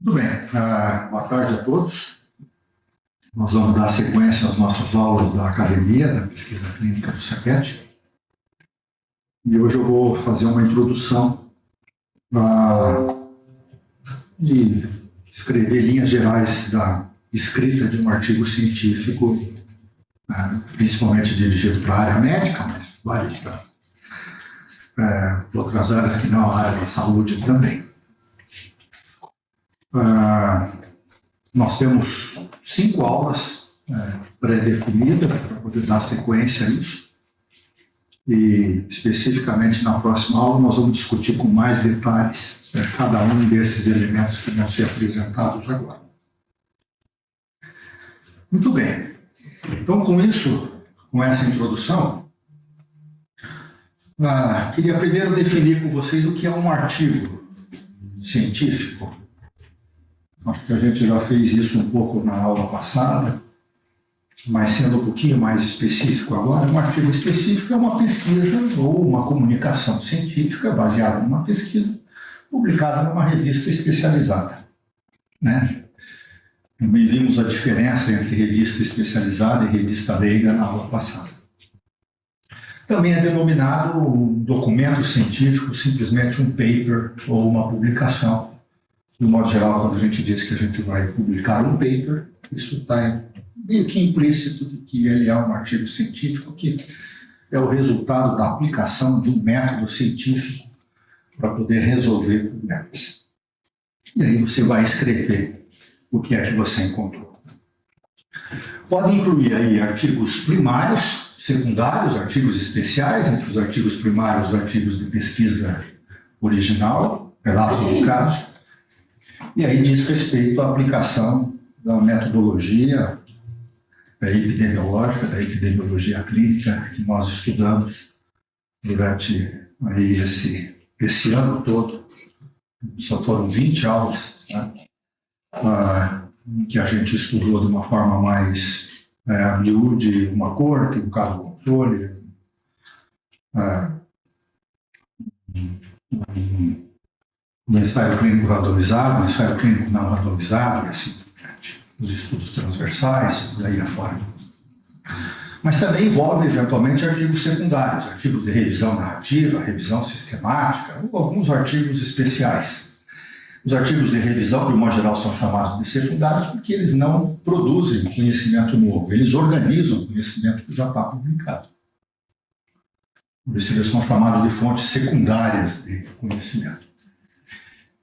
Tudo bem, boa tarde a todos. Nós vamos dar sequência às nossas aulas da academia, da pesquisa clínica do CEPET. E hoje eu vou fazer uma introdução e escrever linhas gerais da escrita de um artigo científico, principalmente dirigido para a área médica, mas vale para outras áreas que não a área da saúde também. Nós temos 5 aulas pré-definidas para poder dar sequência a isso. E, especificamente, na próxima aula, nós vamos discutir com mais detalhes cada um desses elementos que vão ser apresentados agora. Muito bem. Então, com isso, com essa introdução, queria primeiro definir com vocês o que é um artigo científico. Acho que a gente já fez isso um pouco na aula passada, mas sendo um pouquinho mais específico agora, um artigo específico é uma pesquisa ou uma comunicação científica baseada numa pesquisa publicada numa revista especializada, né? Também vimos a diferença entre revista especializada e revista leiga na aula passada. Também é denominado um documento científico, simplesmente um paper ou uma publicação. De um modo geral, quando a gente diz que a gente vai publicar um paper, isso está meio que implícito de que ele é um artigo científico, que é o resultado da aplicação de um método científico para poder resolver problemas. E aí você vai escrever o que é que você encontrou. Pode incluir aí artigos primários, secundários, artigos especiais, entre os artigos primários, os artigos de pesquisa original, relatos publicados. E aí diz respeito à aplicação da metodologia epidemiológica, da epidemiologia clínica que nós estudamos durante aí esse ano todo. Só foram 20 aulas, né, que a gente estudou de uma forma mais miúde, uma corte, um caso controle, um ensaio clínico randomizado, um ensaio clínico não randomizado, e assim por diante. Os estudos transversais, daí afora. Mas também envolve, eventualmente, artigos secundários, artigos de revisão narrativa, revisão sistemática, ou alguns artigos especiais. Os artigos de revisão, de modo geral, são chamados de secundários porque eles não produzem conhecimento novo, eles organizam o conhecimento que já está publicado. Por isso, eles são chamados de fontes secundárias de conhecimento.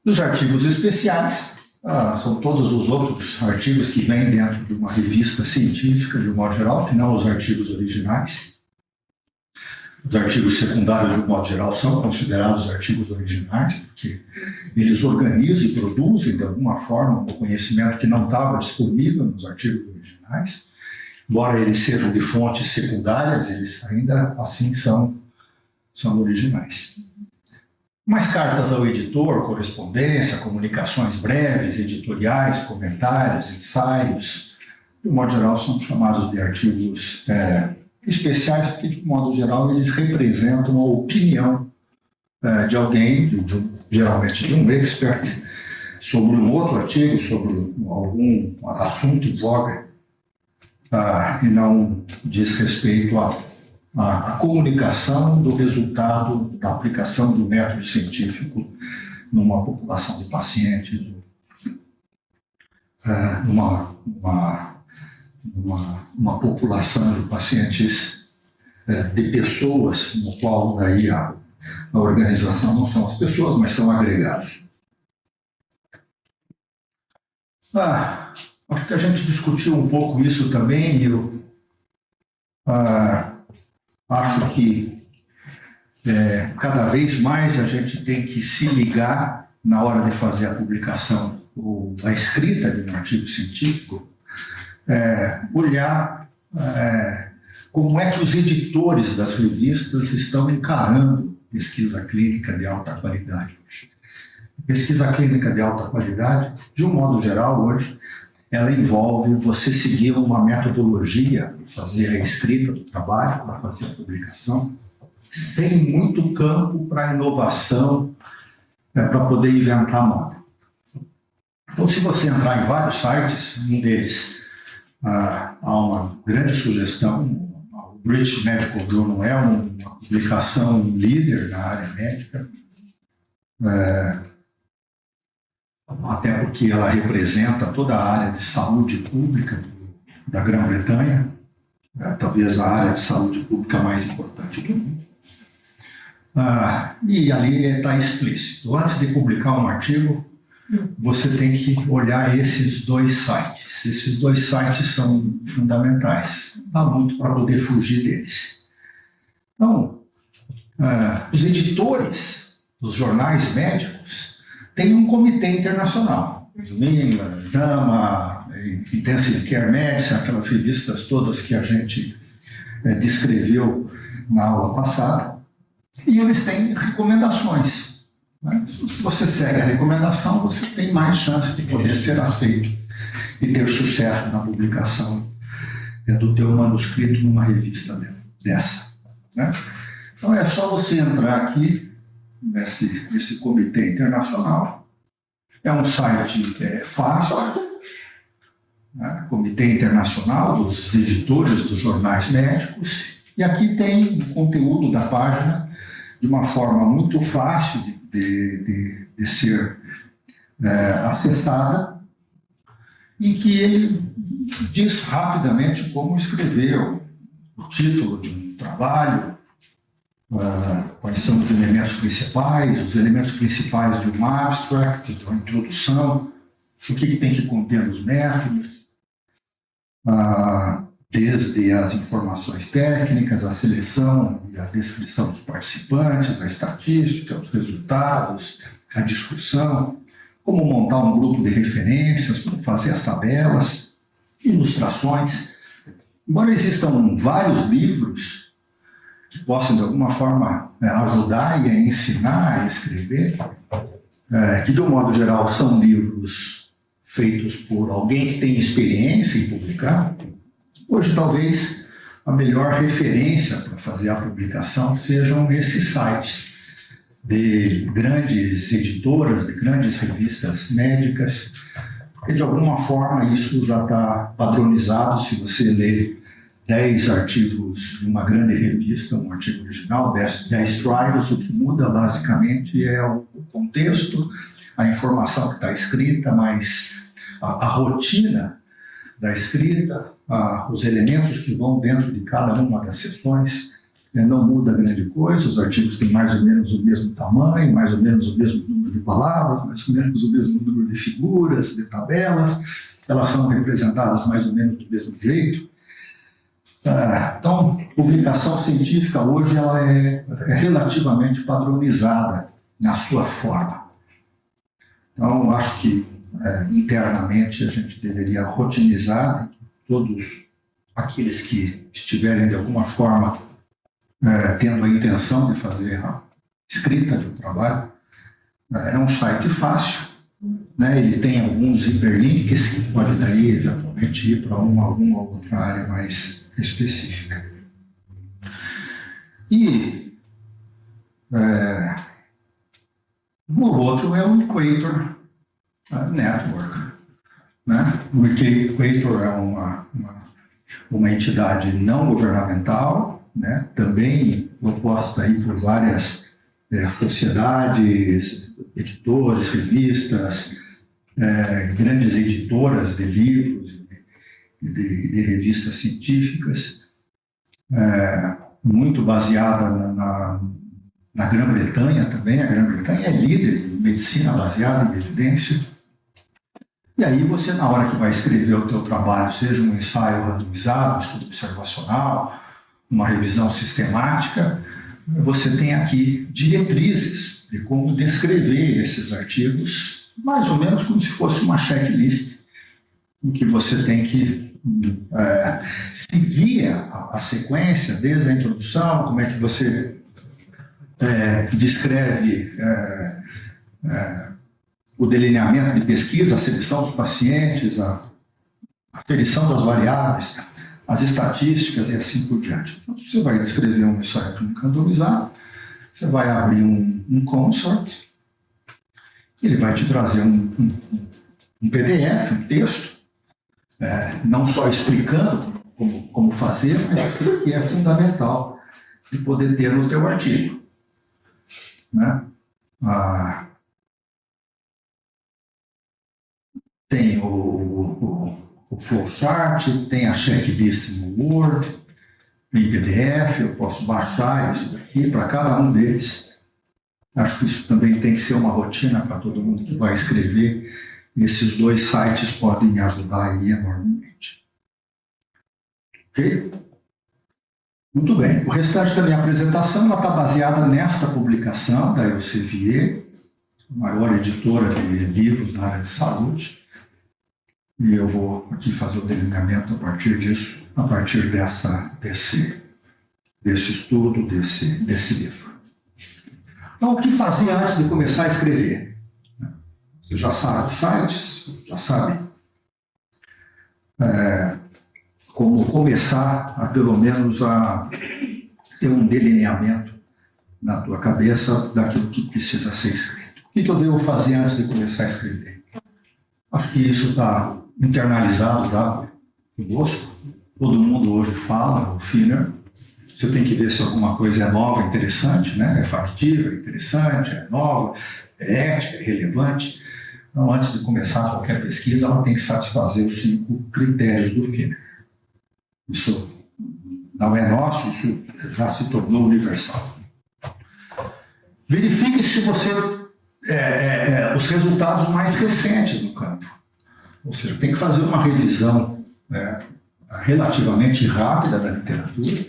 Os artigos especiais são todos os outros artigos que vêm dentro de uma revista científica, de um modo geral, que não os artigos originais. Os artigos secundários, de um modo geral, são considerados artigos originais, porque eles organizam e produzem, de alguma forma, um conhecimento que não estava disponível nos artigos originais. Embora eles sejam de fontes secundárias, eles ainda assim são originais. Mas cartas ao editor, correspondência, comunicações breves, editoriais, comentários, ensaios, de um modo geral, são chamados de artigos especiais, porque, de um modo geral, eles representam a opinião de alguém, geralmente de um expert, sobre um outro artigo, sobre algum assunto em voga, e não diz respeito a comunicação do resultado da aplicação do método científico numa população de pacientes, numa população de pacientes, de pessoas, no qual daí a organização não são as pessoas, mas são agregados. Acho que a gente discutiu um pouco isso também, e eu acho que cada vez mais a gente tem que se ligar na hora de fazer a publicação ou a escrita de um artigo científico, olhar como é que os editores das revistas estão encarando pesquisa clínica de alta qualidade hoje. Pesquisa clínica de alta qualidade, de um modo geral hoje, ela envolve você seguir uma metodologia para fazer a escrita do trabalho, para fazer a publicação. Tem muito campo para inovação, para poder inventar moda. Então, se você entrar em vários sites, um deles há uma grande sugestão. O British Medical Journal é uma publicação líder na área médica, até porque ela representa toda a área de saúde pública da Grã-Bretanha, talvez a área de saúde pública mais importante do mundo. E ali está explícito. Antes de publicar um artigo, você tem que olhar esses dois sites. Esses dois sites são fundamentais. Não dá muito para poder fugir deles. Então, os editores dos jornais médicos têm um comitê internacional. New England, JAMA, Intensive Care Medicine, aquelas revistas todas que a gente descreveu na aula passada. E eles têm recomendações. Se você segue a recomendação, você tem mais chance de poder ser aceito e ter sucesso na publicação do teu manuscrito numa revista dessa. Então é só você entrar aqui nesse comitê internacional. É um site fácil, Comitê Internacional dos Editores dos Jornais Médicos, e aqui tem o conteúdo da página de uma forma muito fácil de ser acessada, em que ele diz rapidamente como escrever o título de um trabalho, quais são os elementos principais de um abstract, de uma introdução, o que tem que conter nos métodos, desde as informações técnicas, a seleção e a descrição dos participantes, a estatística, os resultados, a discussão, como montar um grupo de referências, como fazer as tabelas, ilustrações. Embora existam vários livros que possam, de alguma forma, ajudar e a ensinar a escrever, que, de um modo geral, são livros feitos por alguém que tem experiência em publicar, hoje, talvez, a melhor referência para fazer a publicação sejam esses sites de grandes editoras, de grandes revistas médicas, porque, de alguma forma, isso já está padronizado. Se você ler 10 artigos de uma grande revista, um artigo original, 10 trials, o que muda, basicamente, é o contexto, a informação que está escrita, mas a rotina da escrita, os elementos que vão dentro de cada uma das seções, não muda grande coisa. Os artigos têm mais ou menos o mesmo tamanho, mais ou menos o mesmo número de palavras, mais ou menos o mesmo número de figuras, de tabelas, elas são representadas mais ou menos do mesmo jeito. Então, publicação científica hoje ela é relativamente padronizada na sua forma. Então, acho que internamente a gente deveria rotinizar todos aqueles que estiverem de alguma forma tendo a intenção de fazer a escrita de um trabalho. É um site fácil, ele tem alguns hiperlinks que pode daí eventualmente ir para alguma outra área mais específica. E o outro é o Equator Network. O Equator é uma entidade não governamental, também composta aí por várias sociedades, editores, revistas, grandes editoras de livros e de revistas científicas, muito baseada na Grã-Bretanha também. A Grã-Bretanha é líder em medicina baseada em evidência. E aí você, na hora que vai escrever o teu trabalho, seja um ensaio randomizado, um estudo observacional, uma revisão sistemática, você tem aqui diretrizes de como descrever esses artigos, mais ou menos como se fosse uma checklist, em que você tem que seguir a sequência, desde a introdução, como é que você descreve o delineamento de pesquisa, a seleção dos pacientes, a aferição das variáveis, as estatísticas e assim por diante. Então, você vai descrever um ensaio clínico randomizado, você vai abrir um consort, ele vai te trazer um um PDF, um texto, não só explicando como fazer, mas aquilo que é fundamental de poder ter no teu artigo. Né? Tem o flowchart, tem a checklist no Word, tem PDF, eu posso baixar isso daqui para cada um deles. Acho que isso também tem que ser uma rotina para todo mundo que vai escrever. Esses 2 sites podem me ajudar aí enormemente. Ok? Muito bem. O restante da minha apresentação está baseada nesta publicação da Elsevier, a maior editora de livros na área de saúde. E eu vou aqui fazer o delineamento a partir disso, a partir desse estudo, desse livro. Então, o que fazer antes de começar a escrever? Você já sabe os sites, já sabe como começar a, pelo menos, a ter um delineamento na tua cabeça daquilo que precisa ser escrito. O que eu devo fazer antes de começar a escrever? Acho que isso está internalizado já conosco. Todo mundo hoje fala, o Finner. Você tem que ver se alguma coisa é nova, interessante, né? É factível, é interessante, é nova, é ética, é relevante. Então, antes de começar qualquer pesquisa, ela tem que satisfazer os 5 critérios do Finner. Isso não é nosso, isso já se tornou universal. Verifique se você os resultados mais recentes no campo. Ou seja, tem que fazer uma revisão relativamente rápida da literatura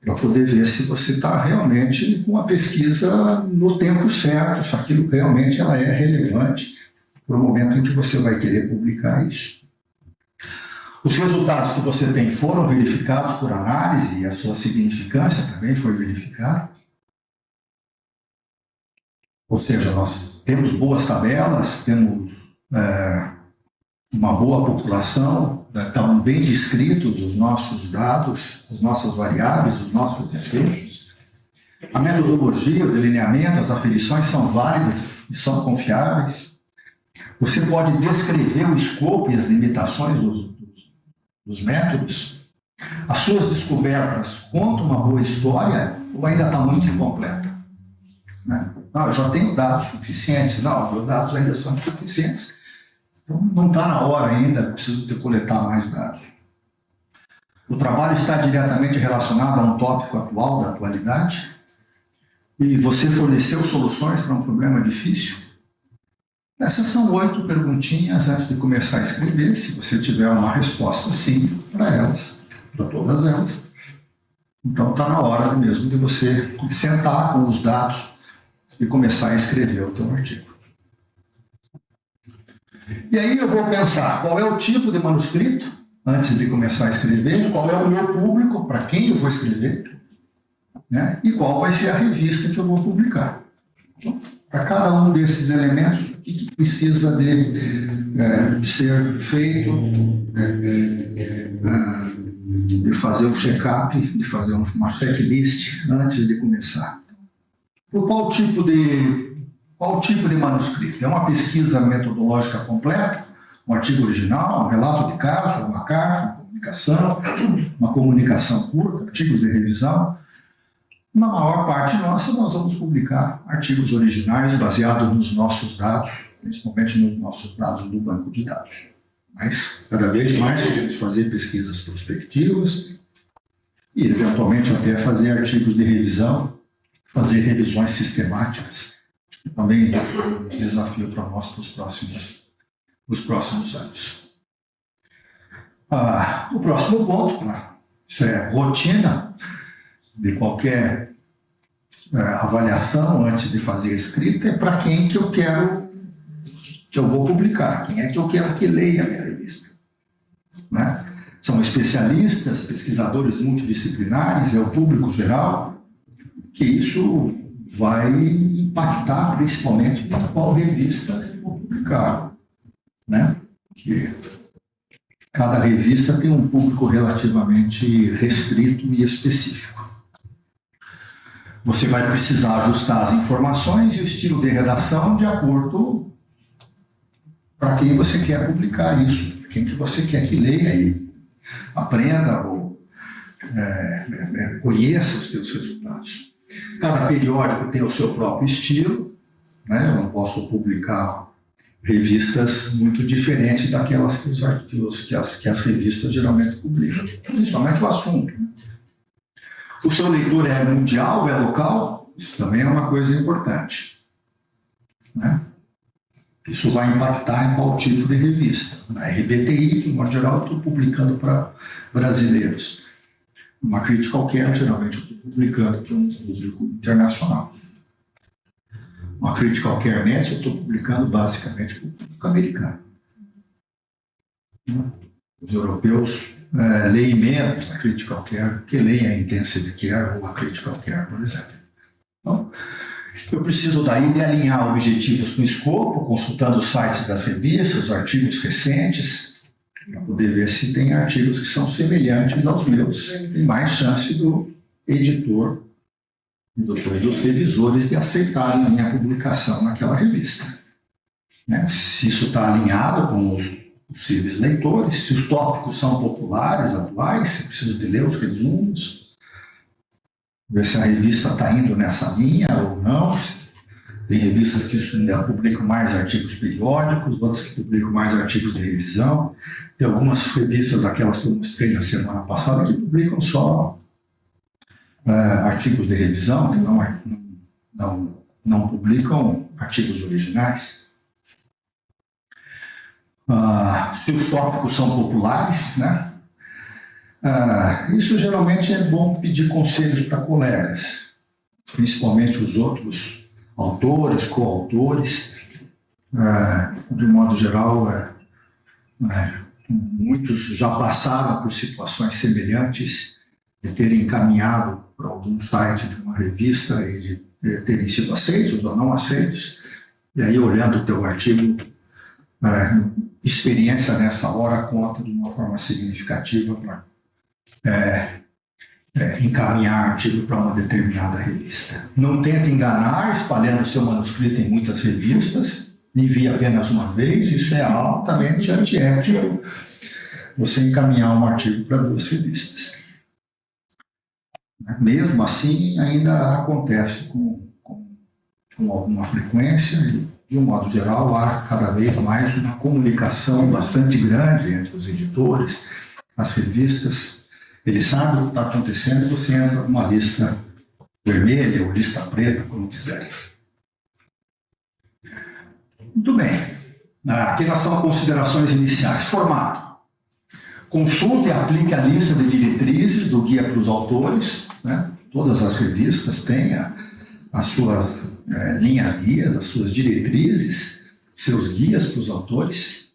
para poder ver se você está realmente com a pesquisa no tempo certo, se aquilo realmente ela é relevante para o momento em que você vai querer publicar isso. Os resultados que você tem foram verificados por análise e a sua significância também foi verificada. Ou seja, nós temos boas tabelas, temos uma boa população, estão bem descritos os nossos dados, as nossas variáveis, os nossos desfechos. A metodologia, o delineamento, as aferições são válidas e são confiáveis. Você pode descrever o escopo e as limitações dos métodos. As suas descobertas contam uma boa história ou ainda está muito incompleta? Né? Não, eu já tenho dados suficientes. Não, meus dados ainda são suficientes. Então, não está na hora ainda, preciso de coletar mais dados. O trabalho está diretamente relacionado a um tópico atual, da atualidade, e você forneceu soluções para um problema difícil. Essas são 8 perguntinhas antes de começar a escrever, se você tiver uma resposta sim para elas, para todas elas. Então está na hora mesmo de você sentar com os dados e começar a escrever o teu artigo. E aí eu vou pensar qual é o tipo de manuscrito, antes de começar a escrever, qual é o meu público, para quem eu vou escrever, né? E qual vai ser a revista que eu vou publicar. Então, para cada um desses elementos, o que precisa de ser feito, de fazer um check-up, de fazer uma checklist antes de começar. Por qual tipo de manuscrito? É uma pesquisa metodológica completa, um artigo original, um relato de caso, uma carta, uma comunicação curta, artigos de revisão. Na maior parte nossa, nós vamos publicar artigos originais baseados nos nossos dados, principalmente nos nossos dados do banco de dados. Mas, cada vez mais, podemos fazer pesquisas prospectivas e, eventualmente, até fazer artigos de revisão, fazer revisões sistemáticas. Também é um desafio para nós nos próximos anos. O próximo ponto, isso é rotina de qualquer avaliação antes de fazer a escrita, é para quem que eu vou publicar, quem é que eu quero que leia a minha revista. Né? São especialistas, pesquisadores multidisciplinares, é o público geral, que isso vai impactar principalmente em qual revista eu vou publicar. Né? Porque cada revista tem um público relativamente restrito e específico. Você vai precisar ajustar as informações e o estilo de redação de acordo para quem você quer publicar isso, quem que você quer que leia e aprenda ou conheça os seus resultados. Cada periódico tem o seu próprio estilo, né? Eu não posso publicar revistas muito diferentes daquelas que os artigos que as revistas geralmente publicam, principalmente o assunto. Né? O seu leitor é mundial, é local? Isso também é uma coisa importante. Né? Isso vai impactar em qual tipo de revista. Na RBTI, de modo geral, eu estou publicando para brasileiros. Uma crítica qualquer, geralmente eu estou publicando para um público internacional. Uma crítica qualquer média, eu estou publicando basicamente para o público americano. Os europeus leem menos a crítica qualquer que leem a Intensive Care ou a crítica qualquer, por exemplo. Então, eu preciso daí de alinhar objetivos com o escopo, consultando os sites das revistas, os artigos recentes, para poder ver se tem artigos que são semelhantes aos meus. Tem mais chance do editor e dos revisores de aceitarem a minha publicação naquela revista. Né? Se isso está alinhado com os possíveis leitores, se os tópicos são populares, atuais, se eu preciso de ler os resumos, ver se a revista está indo nessa linha ou não. Tem revistas que publicam mais artigos periódicos, outras que publicam mais artigos de revisão. Tem algumas revistas, daquelas que eu mostrei na semana passada, que publicam só artigos de revisão, que não publicam artigos originais. Se os tópicos são populares, né? Isso geralmente é bom pedir conselhos para colegas, principalmente os outros autores, coautores. De modo geral, muitos já passaram por situações semelhantes de terem encaminhado para algum site de uma revista e de terem sido aceitos ou não aceitos. E aí, olhando o teu artigo, experiência nessa hora conta de uma forma significativa para encaminhar artigo para uma determinada revista. Não tente enganar espalhando seu manuscrito em muitas revistas, envie apenas uma vez, isso é altamente antiético, você encaminhar um artigo para 2 revistas. Mesmo assim, ainda acontece com alguma frequência e, de um modo geral, há cada vez mais uma comunicação bastante grande entre os editores, as revistas. Eles sabem o que está acontecendo e você entra numa lista vermelha ou lista preta, como quiserem. Muito bem. Aqui são considerações iniciais. Formato. Consulte e aplique a lista de diretrizes do Guia para os Autores. Né? Todas as revistas têm as suas linhas guias, as suas diretrizes, seus guias para os autores.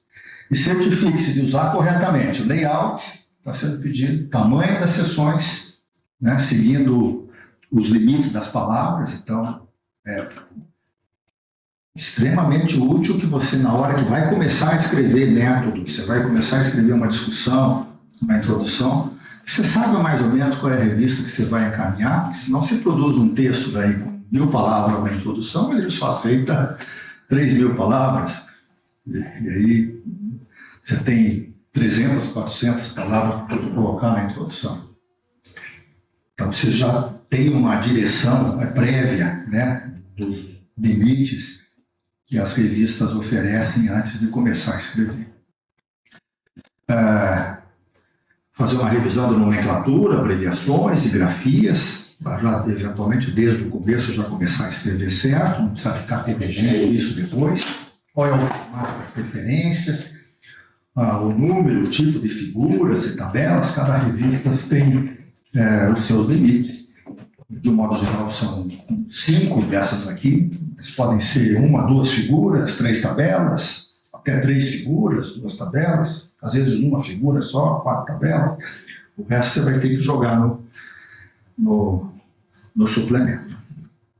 E certifique-se de usar corretamente o layout, está sendo pedido, tamanho das seções, né? Seguindo os limites das palavras. Então, é extremamente útil que você, na hora que vai começar a escrever método, que você vai começar a escrever uma discussão, uma introdução, você saiba mais ou menos qual é a revista que você vai encaminhar, porque senão você produz um texto daí com 1000 palavras na introdução, ele só aceita 3000 palavras, e aí você tem 300, 400 palavras para colocar na introdução. Então você já tem uma direção prévia, né, dos limites que as revistas oferecem antes de começar a escrever. Fazer uma revisão da nomenclatura, abreviações e grafias, para já, eventualmente, desde o começo, já começar a escrever certo, não precisa ficar corrigindo isso depois. Qual é o formato das preferências, o número, o tipo de figuras e tabelas. Cada revista tem os seus limites. De um modo geral, são 5 dessas aqui. Eles podem ser 1, 2 figuras, 3 tabelas, até 3 figuras, 2 tabelas, às vezes uma figura só, 4 tabelas. O resto você vai ter que jogar no suplemento.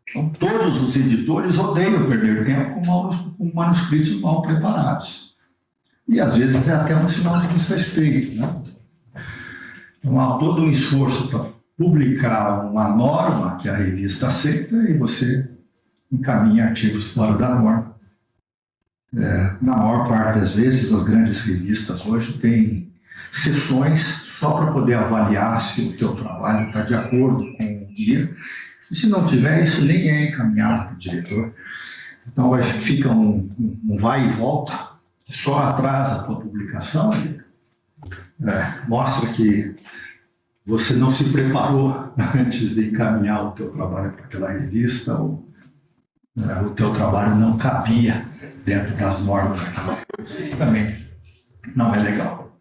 Então, todos os editores odeiam perder tempo com manuscritos mal preparados. E às vezes é até um sinal de desrespeito, né? Então há todo um esforço para publicar uma norma que a revista aceita e você encaminha artigos fora da norma. Na maior parte das vezes, as grandes revistas hoje têm sessões só para poder avaliar se o teu trabalho está de acordo com o guia. E se não tiver, isso nem é encaminhado para o diretor. Então fica um vai e volta, que só atrasa a tua publicação. Mostra que você não se preparou antes de encaminhar o teu trabalho para aquela revista, ou o teu trabalho não cabia dentro das normas daquela coisa. Isso também não é legal.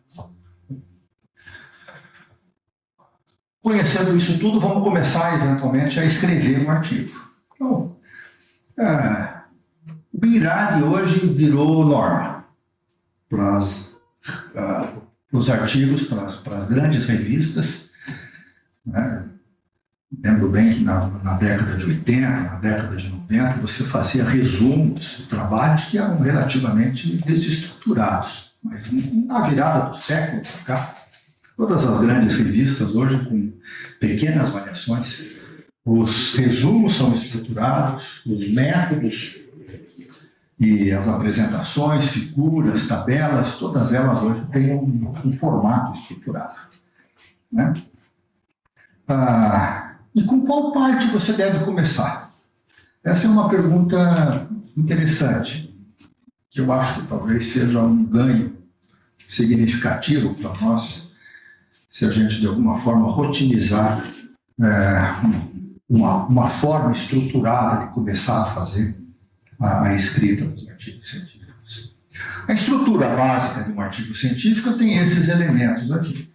Conhecendo isso tudo, vamos começar eventualmente a escrever um artigo. Então, o INRAD hoje virou norma para os artigos, para as grandes revistas. Lembro bem que na década de 80, na década de 90, você fazia resumos de trabalhos que eram relativamente desestruturados. Mas na virada do século para cá, todas as grandes revistas hoje, com pequenas variações, os resumos são estruturados, os métodos e as apresentações, figuras, tabelas, todas elas hoje têm um formato estruturado. E com qual parte você deve começar? Essa é uma pergunta interessante, que eu acho que talvez seja um ganho significativo para nós, se a gente de alguma forma rotinizar uma forma estruturada de começar a fazer a escrita dos artigos científicos. A estrutura básica de um artigo científico tem esses elementos aqui.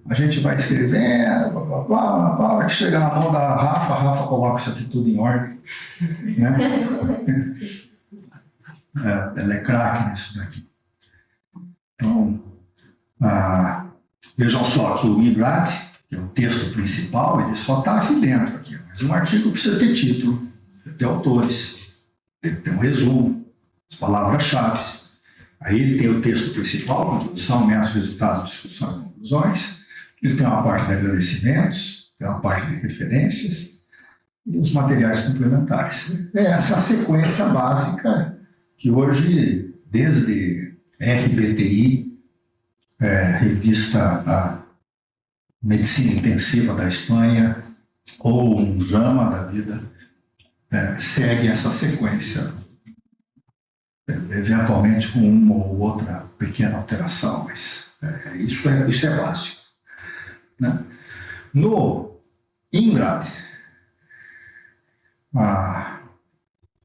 A gente vai escrever, blá, blá, blá, blá, hora que chega na mão da Rafa, a Rafa coloca isso aqui tudo em ordem. Ela é craque nisso daqui. Então, vejam só que o INRAD, que é o texto principal, ele só está aqui dentro. Aqui, mas um artigo precisa ter título, ter autores, ter um resumo, as palavras-chave. Aí ele tem o texto principal, introdução, métodos, resultados, discussão e conclusões. Ele tem uma parte de agradecimentos, tem uma parte de referências e os materiais complementares. É essa sequência básica que hoje, desde RBTI, revista Medicina Intensiva da Espanha, ou um JAMA da vida, segue essa sequência, eventualmente com uma ou outra pequena alteração, mas isso é básico. No INRAD,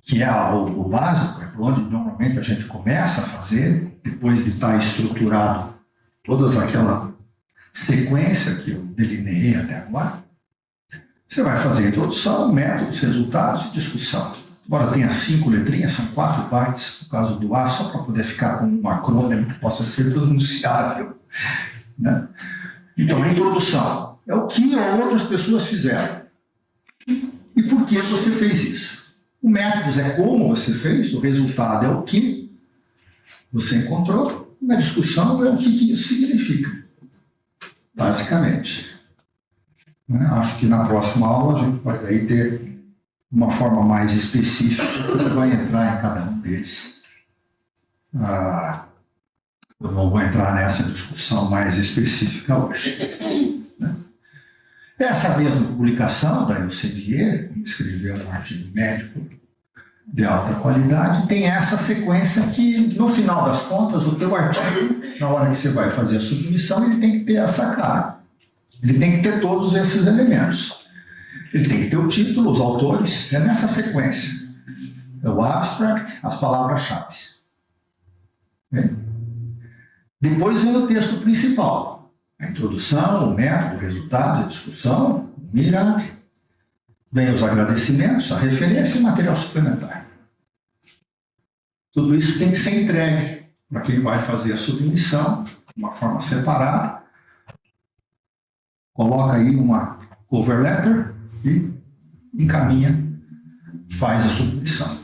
que é o básico, é por onde normalmente a gente começa a fazer, depois de estar estruturado toda aquela sequência que eu delineei até agora, você vai fazer a introdução, métodos, resultados e discussão. Embora tenha 5 letrinhas, são 4 partes, no caso do A, só para poder ficar com um acrônimo que possa ser pronunciável. Então, a introdução é o que outras pessoas fizeram. E por que você fez isso? O método é como você fez, o resultado é o que você encontrou, na discussão é o que isso significa, basicamente. Acho que na próxima aula a gente vai daí ter uma forma mais específica que vai entrar em cada um deles. Eu não vou entrar nessa discussão mais específica hoje. Essa mesma publicação da Elsevier, que escreveu um artigo médico de alta qualidade, tem essa sequência que, no final das contas, o teu artigo, na hora que você vai fazer a submissão, ele tem que ter essa cara. Ele tem que ter todos esses elementos. Ele tem que ter o título, os autores, é nessa sequência. É o abstract, as palavras-chave. Depois vem o texto principal. A introdução, o método, o resultado, a discussão, o INRAD. Vem os agradecimentos, a referência e o material suplementar. Tudo isso tem que ser entregue para quem vai fazer a submissão de uma forma separada. Coloca aí uma cover letter e encaminha, faz a submissão.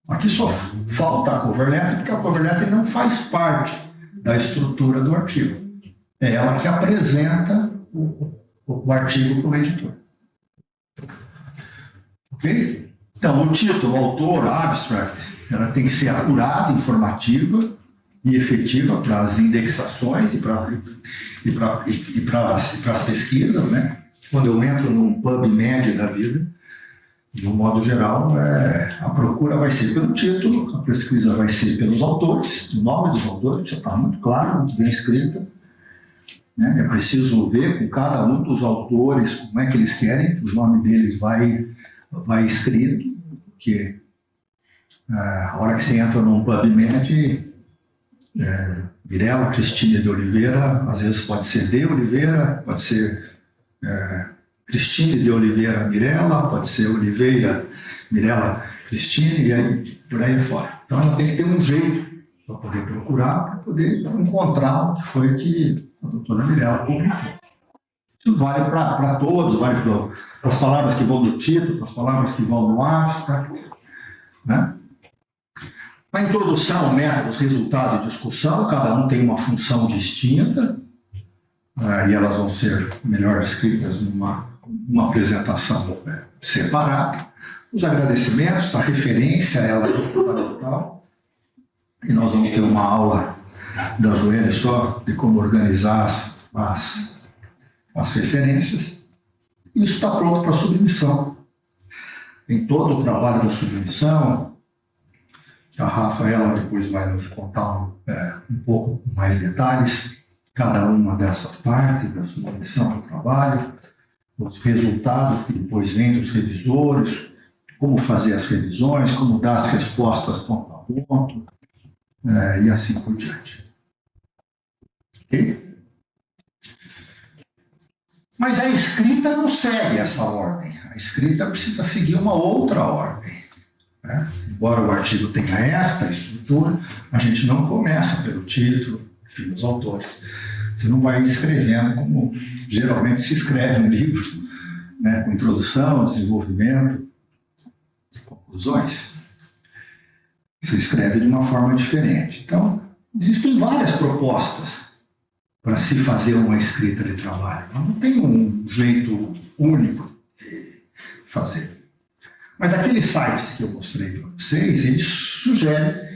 Aqui só falta a cover letter, porque a cover letter não faz parte da estrutura do artigo. É ela que apresenta o artigo para o editor. Ok? Então, o título, o autor, abstract, ela tem que ser acurada, informativa e efetiva para as indexações e para as pesquisas, né? Quando eu entro num PubMed da vida, de um modo geral, a procura vai ser pelo título, a pesquisa vai ser pelos autores, o nome dos autores já está muito claro, muito bem escrita, né? É preciso ver com cada um dos autores como é que eles querem que o nome deles vai escrito, porque a hora que você entra num PubMed, Mirela Cristina de Oliveira, às vezes pode ser de Oliveira, pode ser Cristine de Oliveira Mirela, pode ser Oliveira Mirela Cristine, e aí por aí fora. Então ela tem que ter um jeito para poder procurar, para poder encontrar o que foi que a doutora Mirela publicou. Isso vale para todos, vale para as palavras que vão do título, para as palavras que vão no abstract, né? Na introdução ao método, resultado e discussão, cada um tem uma função distinta, e elas vão ser melhor escritas numa apresentação separada. Os agradecimentos, a referência, ela é fundamental. E nós vamos ter uma aula da Joênia só de como organizar as referências. Isso está pronto para submissão. Em todo o trabalho da submissão, a Rafaela depois vai nos contar um pouco mais detalhes, cada uma dessas partes da submissão do trabalho, os resultados que depois vêm dos revisores, como fazer as revisões, como dar as respostas ponto a ponto, e assim por diante. Ok? Mas a escrita não segue essa ordem. A escrita precisa seguir uma outra ordem, né? Embora o artigo tenha esta estrutura, a gente não começa pelo título, enfim, os autores. Você não vai escrevendo como geralmente se escreve um livro, né, com introdução, desenvolvimento, conclusões. Você escreve de uma forma diferente. Então, existem várias propostas para se fazer uma escrita de trabalho. Não tem um jeito único de fazer. Mas aqueles sites que eu mostrei para vocês, eles sugerem,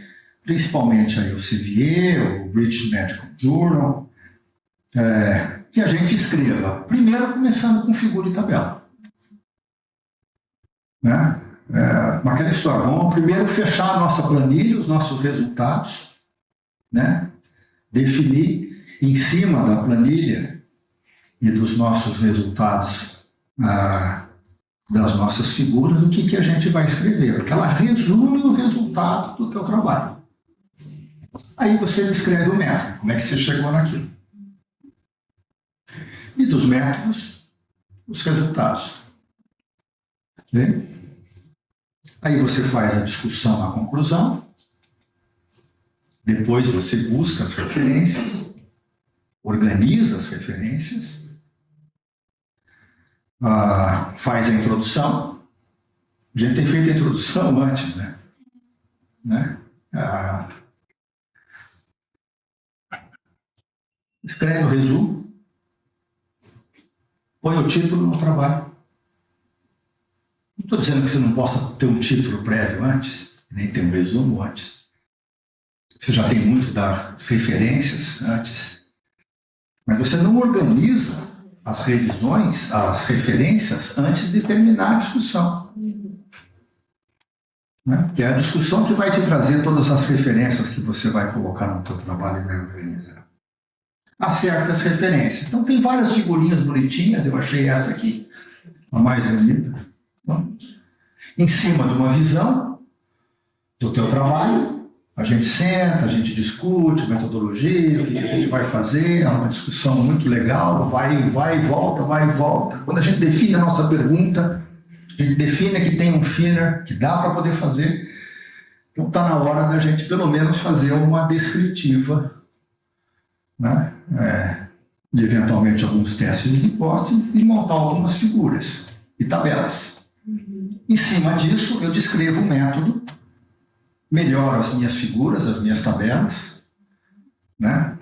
principalmente aí o CVE, o British Medical Journal, que a gente escreva, primeiro começando com figura e tabela. Né? Aquela história, vamos primeiro fechar a nossa planilha, os nossos resultados, né? Definir em cima da planilha e dos nossos resultados, das nossas figuras, o que a gente vai escrever, porque ela resume o resultado do teu trabalho. Aí você descreve o método, como é que você chegou naquilo. E dos métodos, os resultados. Okay? Aí você faz a discussão na conclusão, depois você busca as referências, organiza as referências, faz a introdução. A gente tem feito a introdução antes, né? Escreve o resumo, põe o título no trabalho. Não estou dizendo que você não possa ter um título prévio antes, nem ter um resumo antes. Você já tem muito das referências antes. Mas você não organiza as revisões, as referências, antes de terminar a discussão. Né? Que é a discussão que vai te trazer todas as referências que você vai colocar no seu trabalho e vai organizar. Acerta as referências. Então tem várias figurinhas bonitinhas, eu achei essa aqui a mais bonita. Então, em cima de uma visão do teu trabalho, a gente senta, a gente discute metodologia, o que a gente vai fazer, é uma discussão muito legal, vai e volta, vai e volta. Quando a gente define a nossa pergunta, a gente define que tem um finer, que dá para poder fazer, então está na hora da gente pelo menos fazer uma descritiva, né? E eventualmente alguns testes de hipóteses e montar algumas figuras e tabelas. Em cima disso, eu descrevo o método, melhoro as minhas figuras, as minhas tabelas, né?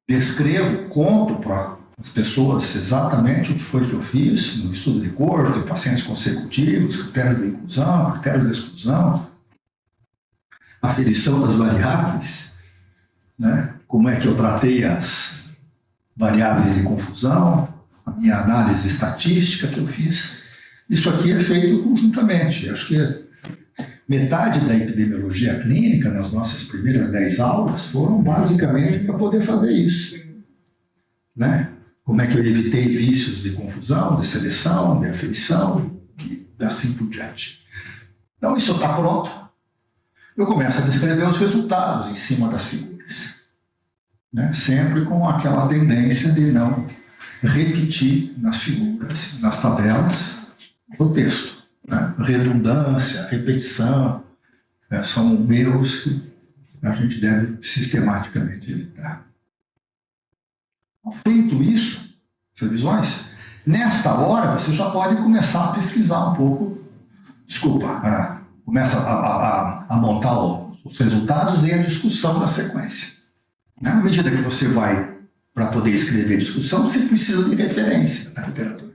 Descrevo, conto para as pessoas exatamente o que foi que eu fiz no estudo de corpo, de pacientes consecutivos, critério de inclusão, critério de exclusão, aferição das variáveis, né? Como é que eu tratei as variáveis de confusão, a minha análise estatística que eu fiz. Isso aqui é feito conjuntamente. Acho que metade da epidemiologia clínica, nas nossas primeiras 10 aulas, foram basicamente para poder fazer isso. Né? Como é que eu evitei vícios de confusão, de seleção, de aferição e assim por diante. Então, isso está pronto. Eu começo a descrever os resultados em cima das figuras. Né? Sempre com aquela tendência de não repetir nas figuras, nas tabelas, o texto. Né? Redundância, repetição, são erros que a gente deve sistematicamente evitar. Feito isso, revisões, nesta hora você já pode começar a pesquisar um pouco, começa a montar os resultados e a discussão da sequência. À medida que você vai para poder escrever discussão, você precisa de referência na literatura.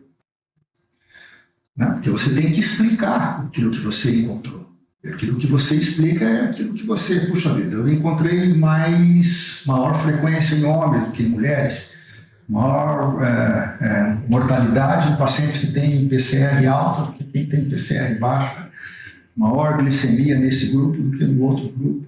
Né? Porque você tem que explicar aquilo que você encontrou. Aquilo que você explica é aquilo que você... Puxa vida, eu encontrei maior frequência em homens do que em mulheres, maior mortalidade em pacientes que têm PCR alta do que quem tem PCR baixa, maior glicemia nesse grupo do que no outro grupo.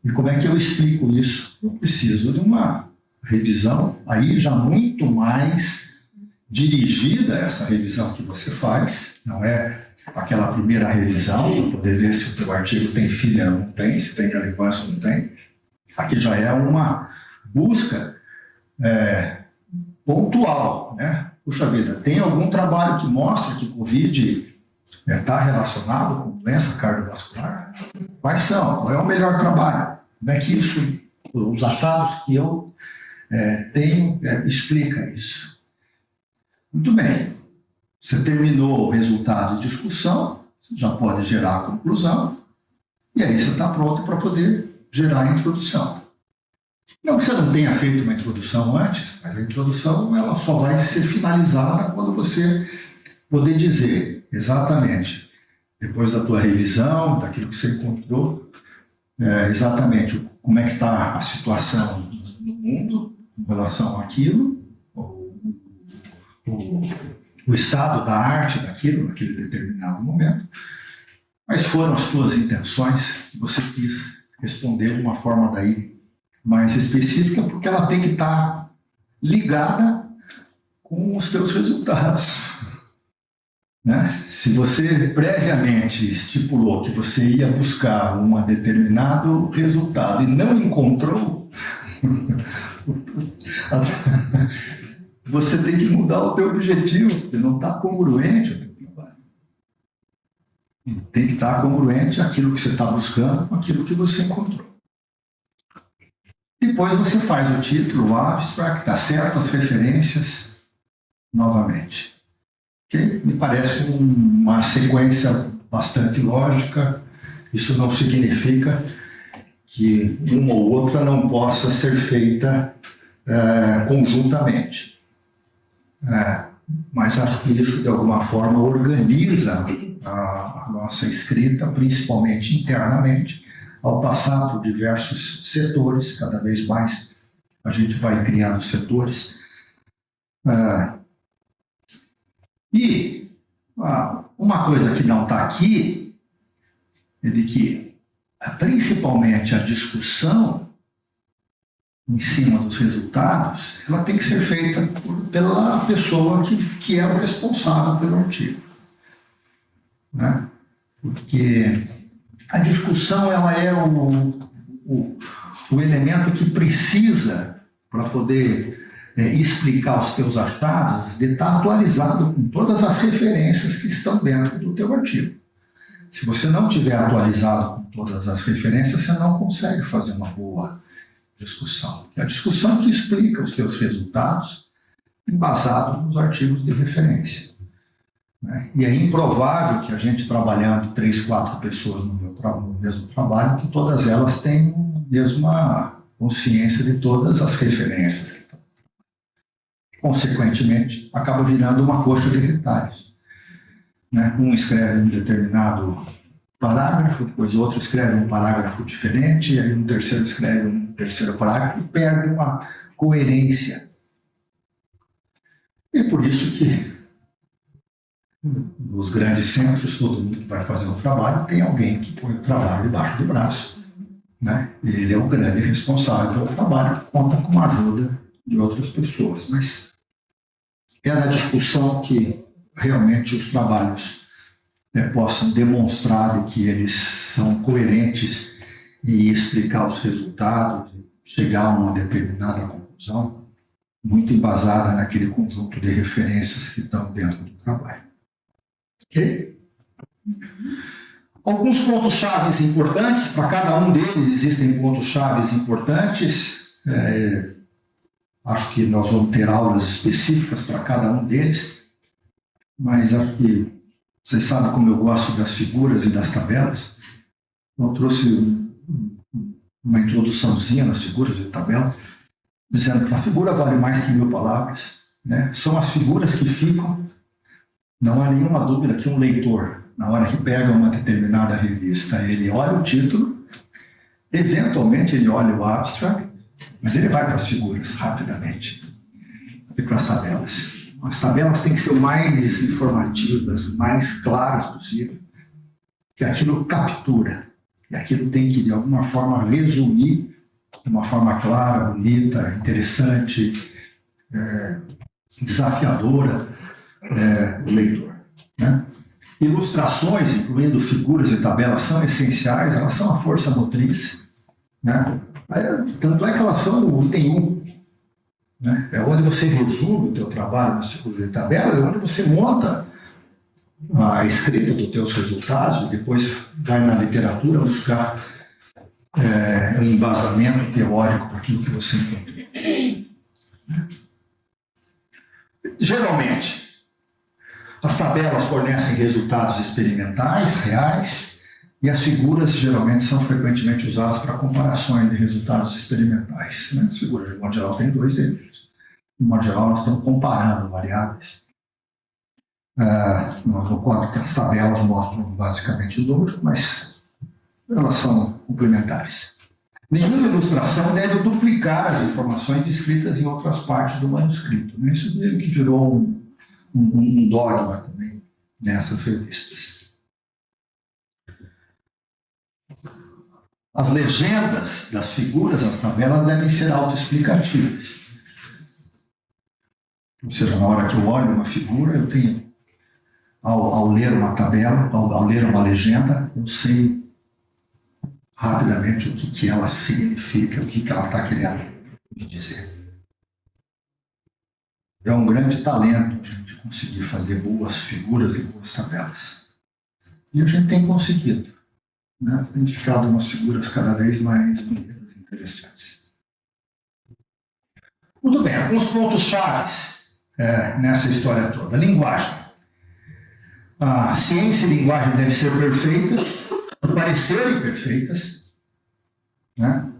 E como é que eu explico isso? Eu preciso de uma revisão aí já muito mais dirigida, essa revisão que você faz, não é aquela primeira revisão para poder ver se o teu artigo tem filler ou não tem, se tem relevância ou não tem. Aqui já é uma busca pontual, né? Puxa vida, tem algum trabalho que mostra que Covid está relacionado com doença cardiovascular? Quais são? Qual é o melhor trabalho? Como é que isso, os achados que eu tenho, explica isso? Muito bem. Você terminou o resultado de discussão, você já pode gerar a conclusão, e aí você está pronto para poder gerar a introdução. Não que você não tenha feito uma introdução antes, mas a introdução ela só vai ser finalizada quando você poder dizer exatamente, depois da tua revisão, daquilo que você encontrou, exatamente como é que está a situação no mundo em relação àquilo, o estado da arte daquilo, naquele determinado momento, quais foram as tuas intenções que você quis responder de uma forma daí mais específica, porque ela tem que estar ligada com os teus resultados. Né? Se você previamente estipulou que você ia buscar um determinado resultado e não encontrou, você tem que mudar o teu objetivo, porque não está congruente o teu trabalho. Tem que estar congruente aquilo que você está buscando com aquilo que você encontrou. Depois você faz o título, o abstract, dá certas referências novamente. Okay? Me parece uma sequência bastante lógica. Isso não significa que uma ou outra não possa ser feita conjuntamente. Mas acho que isso, de alguma forma, organiza a nossa escrita, principalmente internamente, ao passar por diversos setores, cada vez mais a gente vai criando setores. E uma coisa que não está aqui é de que, principalmente, a discussão em cima dos resultados, ela tem que ser feita pela pessoa que é o responsável pelo artigo. Né? Porque a discussão ela é o elemento que precisa, para poder explicar os teus achados, de estar atualizado com todas as referências que estão dentro do teu artigo. Se você não tiver atualizado com todas as referências, você não consegue fazer uma boa discussão. É a discussão que explica os teus resultados embasado nos artigos de referência. Né? E é improvável que a gente, trabalhando 3, 4 pessoas no mesmo trabalho, que todas elas tenham a mesma consciência de todas as referências. Consequentemente, acaba virando uma coxa de retalhos. Né? Um escreve um determinado parágrafo, depois o outro escreve um parágrafo diferente, e aí um terceiro escreve um terceiro parágrafo e perde uma coerência. E por isso que nos grandes centros, todo mundo que vai fazer o trabalho, tem alguém que põe o trabalho debaixo do braço, né? E ele é o grande responsável pelo trabalho, que conta com a ajuda de outras pessoas. Mas é na discussão que realmente os trabalhos possam demonstrar que eles são coerentes e explicar os resultados, chegar a uma determinada conclusão, muito embasada naquele conjunto de referências que estão dentro do trabalho. Ok? Alguns pontos-chave importantes, para cada um deles existem pontos-chave importantes. Acho que nós vamos ter aulas específicas para cada um deles, mas acho que vocês sabem como eu gosto das figuras e das tabelas. Eu trouxe uma introduçãozinha nas figuras e tabelas, dizendo que a figura vale mais que 1000 palavras, né? São as figuras que ficam. Não há nenhuma dúvida que um leitor, na hora que pega uma determinada revista, ele olha o título, eventualmente ele olha o abstract, mas ele vai para as figuras rapidamente e para as tabelas. As tabelas têm que ser o mais informativas, mais claras possível, que aquilo captura, e aquilo tem que, de alguma forma, resumir de uma forma clara, bonita, interessante, desafiadora, o leitor, né? Ilustrações, incluindo figuras e tabelas, são essenciais, elas são a força motriz, né? Tanto é que elas são o item 1, né? É onde você resume o teu trabalho nas figuras e tabelas, é onde você monta a escrita dos teus resultados, e depois vai na literatura buscar um embasamento teórico para aquilo que você encontrou. Geralmente, as tabelas fornecem resultados experimentais, reais, e as figuras geralmente são frequentemente usadas para comparações de resultados experimentais, né? As figuras, de modo geral, têm 2 eixos. De modo geral, nós estamos comparando variáveis. Nós ocorre que as tabelas mostram basicamente o número, mas elas são complementares. Nenhuma ilustração deve duplicar as informações descritas em outras partes do manuscrito, né? Isso meio que virou um dogma também nessas revistas. As legendas das figuras, as tabelas, devem ser autoexplicativas. Ou seja, na hora que eu olho uma figura, eu tenho, ao ler uma tabela, ao ler uma legenda, eu sei rapidamente o que ela significa, o que ela está querendo me dizer. É um grande talento a gente conseguir fazer boas figuras e boas tabelas. E a gente tem conseguido, né? Tem ficado umas figuras cada vez mais bonitas e interessantes. Muito bem, alguns pontos-chave nessa história toda. Linguagem. A ciência e linguagem devem ser perfeitas, parecerem perfeitas, né?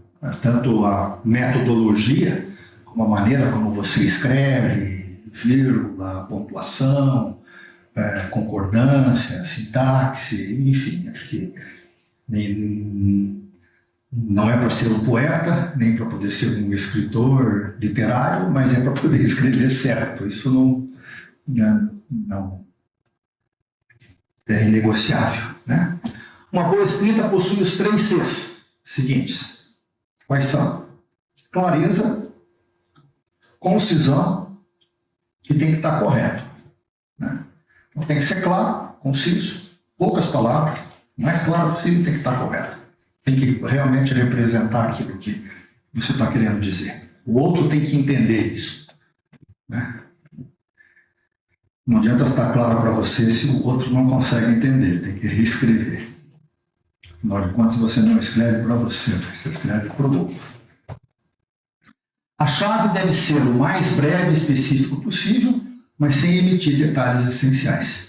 Tanto a metodologia, como a maneira como você escreve, vírgula, pontuação, concordância, sintaxe, enfim, acho que não é para ser um poeta, nem para poder ser um escritor literário, mas é para poder escrever certo. Isso não é inegociável, né? Uma boa escrita possui os 3 Cs seguintes. Quais são? Clareza, concisão e tem que estar correto, né? Então tem que ser claro, conciso, poucas palavras, o mais claro possível, tem que estar correto. Tem que realmente representar aquilo que você está querendo dizer. O outro tem que entender isso, né? Não adianta estar claro para você se o outro não consegue entender, tem que reescrever. Afinal de contas, você não escreve para você, você escreve para o outro. A chave deve ser o mais breve e específico possível, mas sem emitir detalhes essenciais.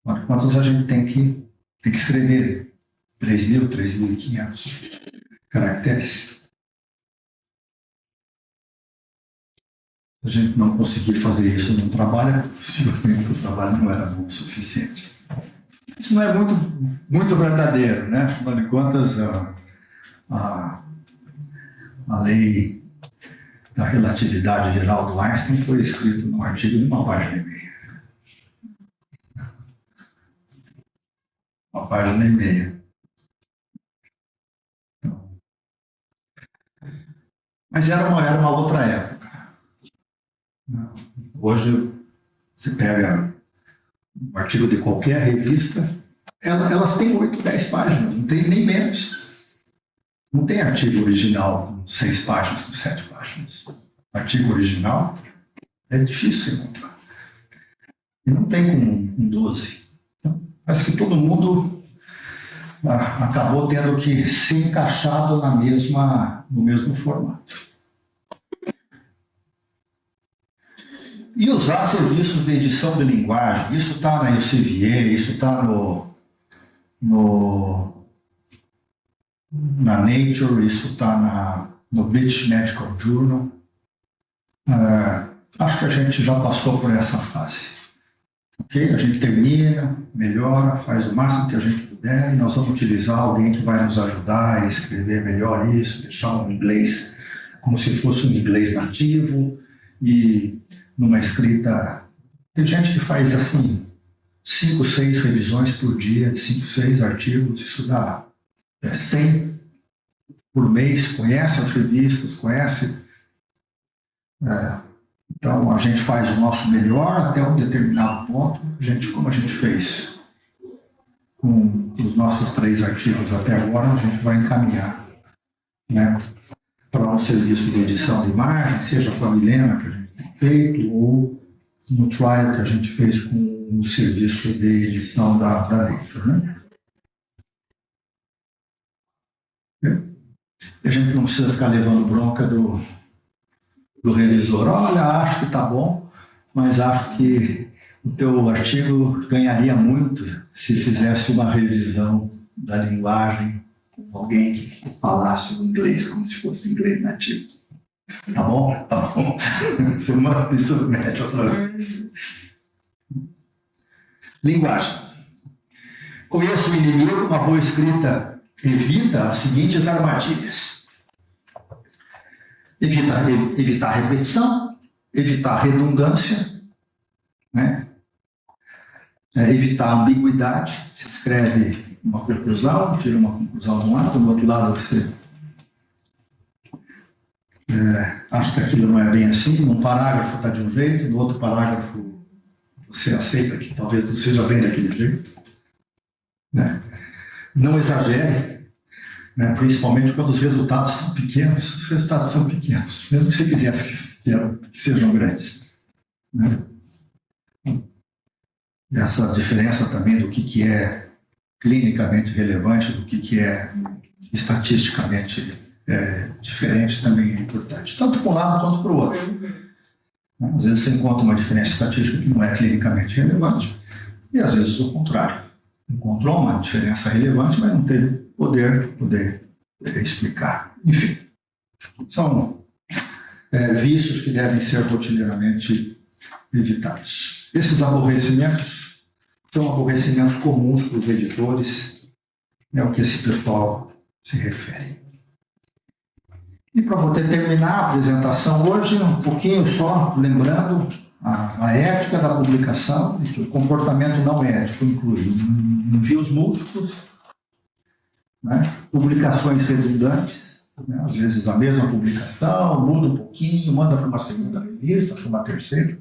Afinal de contas, a gente tem que escrever 3.000, 3.500 caracteres. Se a gente não conseguir fazer isso num trabalho, possivelmente o trabalho não era bom o suficiente. Isso não é muito verdadeiro, né? Afinal de contas, a lei da relatividade geral do Einstein foi escrita num artigo de uma página e meia. Uma página e meia. Mas era uma outra época. Hoje, você pega um artigo de qualquer revista, elas têm 8, 10 páginas, não tem nem menos. Não tem artigo original com 6 páginas, com 7 páginas. Artigo original é difícil encontrar. E não tem com 12. Então, parece que todo mundo acabou tendo que ser encaixado no mesmo formato. E usar serviços de edição de linguagem, isso está na Elsevier, isso está na Nature, isso está no British Medical Journal. Acho que a gente já passou por essa fase. Ok? A gente termina, melhora, faz o máximo que a gente puder e nós vamos utilizar alguém que vai nos ajudar a escrever melhor isso, deixar um inglês como se fosse um inglês nativo e numa escrita... Tem gente que faz assim 5, 6 revisões por dia, 5, 6 artigos, isso dá 100 por mês, conhece as revistas, conhece... Então, a gente faz o nosso melhor até um determinado ponto, como a gente fez com os nossos 3 artigos até agora, a gente vai encaminhar, né, para um serviço de edição de imagem, seja com a Milena, que a gente tem feito, ou no trial que a gente fez com o serviço de edição da Nature, né? A gente não precisa ficar levando bronca do revisor. Olha, acho que está bom, mas acho que o teu artigo ganharia muito se fizesse uma revisão da linguagem com alguém que falasse o inglês como se fosse inglês nativo. Tá bom? Tá bom. Você me submete outra vez. Linguagem. Conheço o inimigo, uma boa escrita evita as seguintes armadilhas. Evitar repetição, evitar redundância, né? Evitar ambiguidade. Você escreve uma conclusão, tira uma conclusão de um lado, do outro lado você acha que aquilo não é bem assim, num parágrafo está de um jeito, no outro parágrafo você aceita que talvez não seja bem daquele jeito, né? Não exagere, né? Principalmente quando os resultados são pequenos. Os resultados são pequenos, mesmo que você quisesse que sejam grandes, né? Essa diferença também do que é clinicamente relevante, do que é estatisticamente diferente também é importante, tanto para um lado quanto para o outro. Às vezes você encontra uma diferença estatística que não é clinicamente relevante, e às vezes o contrário. Encontrou uma diferença relevante, mas não teve poder explicar. Enfim, são vícios que devem ser rotineiramente evitados. Esses aborrecimentos são aborrecimentos comuns para os editores, é o que esse pessoal se refere. E para poder terminar a apresentação hoje, um pouquinho só lembrando a ética da publicação, e que o comportamento não ético inclui envios múltiplos, né? Publicações redundantes, né? Às vezes a mesma publicação, muda um pouquinho, manda para uma segunda revista, para uma terceira,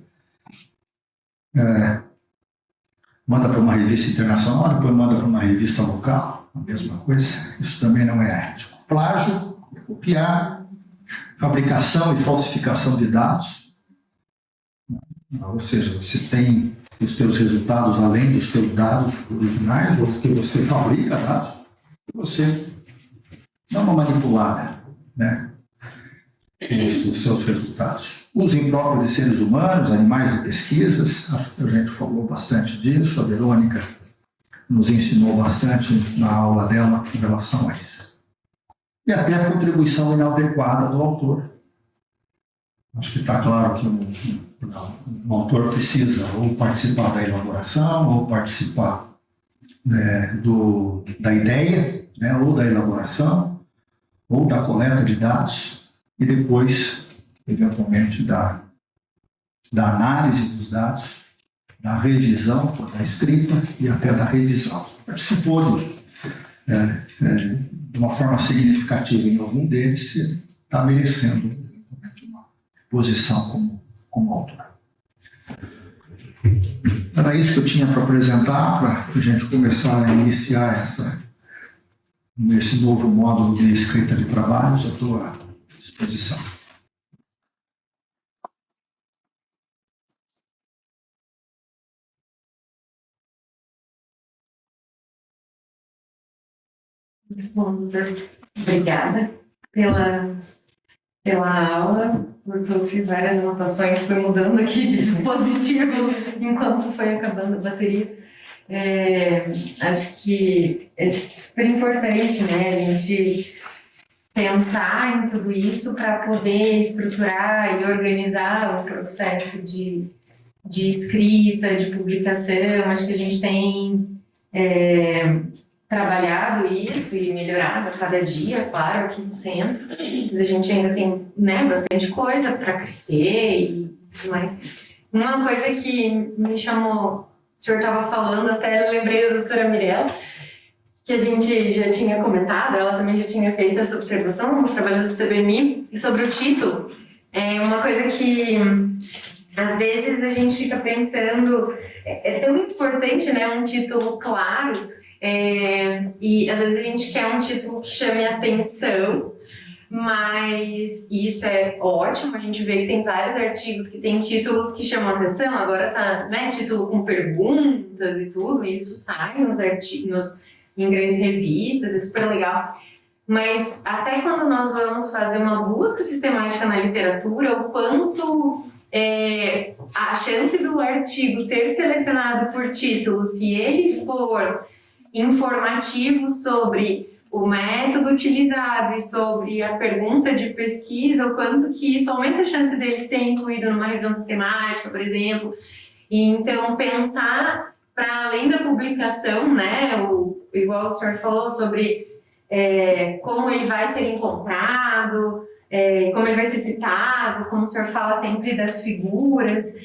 manda para uma revista internacional, depois manda para uma revista local, a mesma coisa. Isso também não é ético. Plágio, copiar, fabricação e falsificação de dados. Ou seja, você tem os seus resultados além dos seus dados originais, ou que você fabrica dados, e você dá uma manipulada, né, os seus resultados. Uso impróprio de seres humanos, animais e pesquisas, acho que a gente falou bastante disso, a Verônica nos ensinou bastante na aula dela em relação a isso. E até a contribuição inadequada do autor. Acho que está claro que um autor precisa ou participar da elaboração, ou participar da ideia, né, ou da elaboração, ou da coleta de dados, e depois, eventualmente, da análise dos dados, da revisão, da escrita e até da revisão. Participou de uma forma significativa em algum deles, está merecendo uma posição como autor. Era isso que eu tinha para apresentar, para a gente começar a iniciar nesse novo módulo de escrita de trabalhos. Eu estou à disposição. Bom, obrigada pela aula. Eu fiz várias anotações, fui mudando aqui de dispositivo enquanto foi acabando a bateria. Acho que é super importante, né, a gente pensar em tudo isso para poder estruturar e organizar o processo de escrita, de publicação. Acho que a gente tem trabalhado isso e melhorado a cada dia, claro, aqui no centro, mas a gente ainda tem, né, bastante coisa para crescer e tudo mais. Uma coisa que me chamou, o senhor estava falando, até lembrei da doutora Mirella, que a gente já tinha comentado, ela também já tinha feito essa observação nos trabalhos do CBMI, e sobre o título. É uma coisa que, às vezes, a gente fica pensando, é tão importante, né, um título claro, e às vezes a gente quer um título que chame atenção, mas isso é ótimo, a gente vê que tem vários artigos que tem títulos que chamam atenção, agora tá, né, título com perguntas e tudo, e isso sai nos artigos, em grandes revistas, é super legal. Mas até quando nós vamos fazer uma busca sistemática na literatura, o quanto a chance do artigo ser selecionado por título, se ele for informativo sobre o método utilizado e sobre a pergunta de pesquisa, o quanto que isso aumenta a chance dele ser incluído numa revisão sistemática, por exemplo. E, então, pensar para além da publicação, né, igual o senhor falou sobre como ele vai ser encontrado, como ele vai ser citado, como o senhor fala sempre das figuras,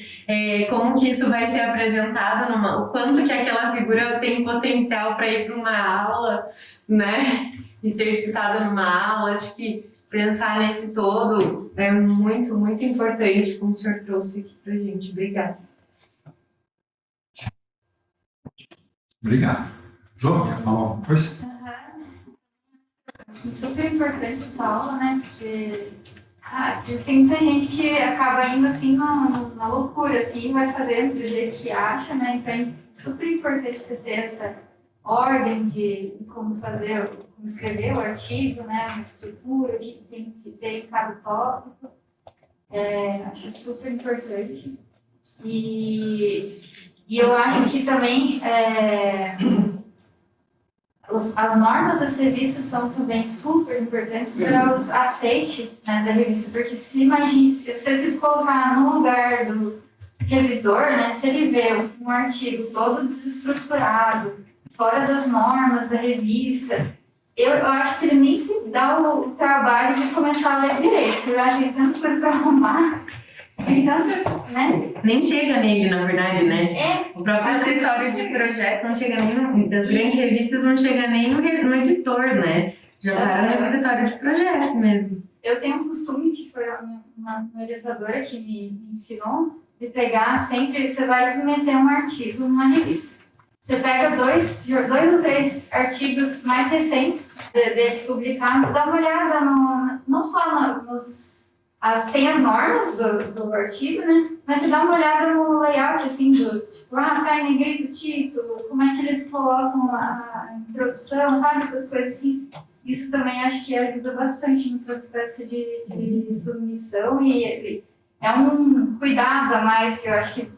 como que isso vai ser apresentado, o quanto que aquela figura tem potencial para ir para uma aula, né, e ser citada numa aula. Acho que pensar nesse todo é muito, muito importante, como o senhor trouxe aqui para a gente. Obrigada. Obrigado. João, quer falar alguma coisa? Super importante essa aula, né? Porque tem muita gente que acaba indo assim na loucura, assim, vai fazendo do jeito que acha, né? Então é super importante você ter essa ordem de como fazer, como escrever o artigo, né? Uma estrutura, o que tem que ter em cada tópico. Acho super importante. E eu acho que também as normas das revistas são também super importantes para o aceite, né, da revista, porque se você se colocar no lugar do revisor, né, se ele vê um artigo todo desestruturado, fora das normas da revista, eu acho que ele nem se dá o trabalho de começar a ler direito, eu acho que tem tanta coisa para arrumar. Então, né? Nem chega nele, na verdade, né? O próprio escritório de projetos não chega nem das grandes revistas, não chega nem no editor, né? Já está no escritório de projetos mesmo. Eu tenho um costume, que foi uma orientadora que me ensinou, de pegar sempre, você vai submeter um artigo numa revista. Você pega dois ou três artigos mais recentes deles publicados, dá uma olhada não só tem as normas do artigo, né? Mas você dá uma olhada no layout, assim, tipo, tá em negrito o título, como é que eles colocam a introdução, sabe? Essas coisas assim. Isso também acho que ajuda bastante no processo de submissão e é um cuidado a mais que eu acho que